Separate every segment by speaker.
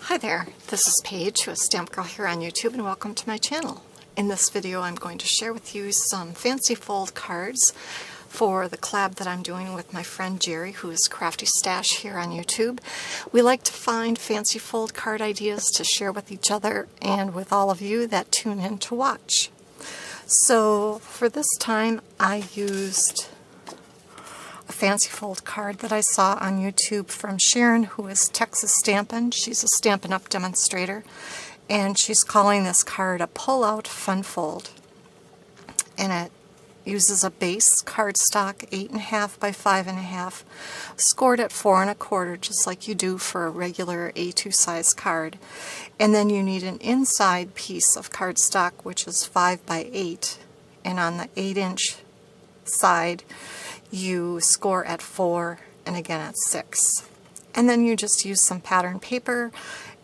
Speaker 1: Hi there, this is Paige, who is Stamp Girl here on YouTube, and welcome to my channel. In this video I'm going to share with you some fancy fold cards for the collab that I'm doing with my friend Jerry, who is Crafty Stash here on YouTube. We like to find fancy fold card ideas to share with each other and with all of you that tune in to watch. So for this time I used a fancy fold card that I saw on YouTube from Sharon, who is Texas Stampin'. She's a Stampin' Up! Demonstrator, and she's calling this card a pull-out fun fold. And it uses a base cardstock 8.5 by 5.5, scored at 4 1/4, just like you do for a regular A2 size card. And then you need an inside piece of cardstock, which is 5 by 8, and on the 8-inch side you score at 4 and again at 6. And then you just use some pattern paper,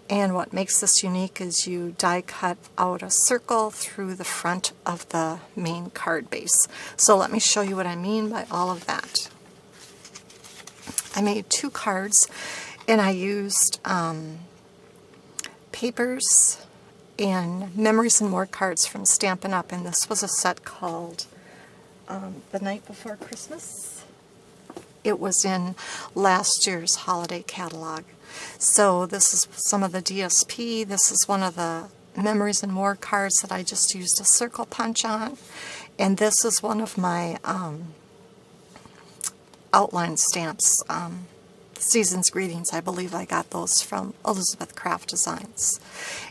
Speaker 1: and what makes this unique is you die cut out a circle through the front of the main card base. So let me show you what I mean by all of that. I made 2 cards, and I used papers and Memories and More cards from Stampin' Up! And this was a set called The Night Before Christmas. It was in last year's holiday catalog. So this is some of the DSP. This is one of the Memories and More cards that I just used a circle punch on. And this is one of my outline stamps. Season's Greetings. I believe I got those from Elizabeth Craft Designs.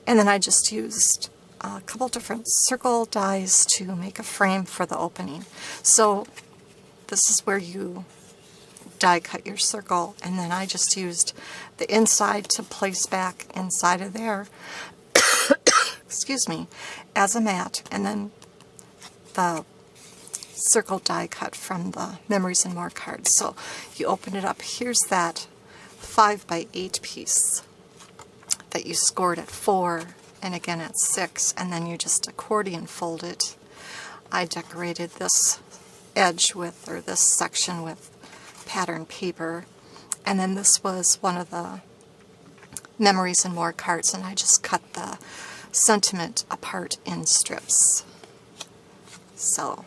Speaker 1: And then I just used a couple different circle dies to make a frame for the opening. So this is where you die cut your circle, and then I just used the inside to place back inside of there excuse me, as a mat, and then the circle die cut from the Memories and More cards. So you open it up, here's that 5 by 8 piece that you scored at 4 and again at 6, and then you just accordion fold it. I decorated this edge with, or this section with, pattern paper, and then this was one of the Memories and More cards, and I just cut the sentiment apart in strips. So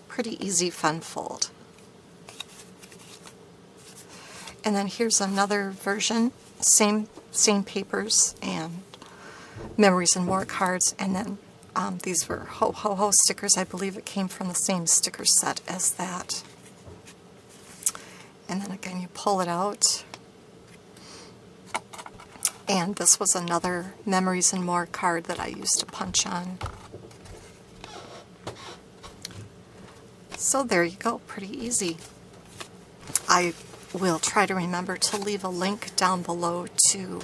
Speaker 1: pretty easy fun fold. And then here's another version, same papers and Memories and More cards, and then these were ho ho ho stickers. I believe it came from the same sticker set as that. And then again you pull it out, and this was another Memories and More card that I used to punch on. So there you go, pretty easy. I will try to remember to leave a link down below to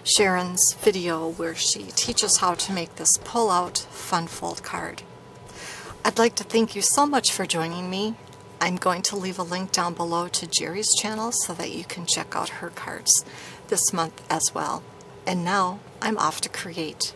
Speaker 1: Sharon's video where she teaches how to make this pull-out fun fold card. I'd like to thank you so much for joining me. I'm going to leave a link down below to Jerry's channel so that you can check out her cards this month as well. And now I'm off to create.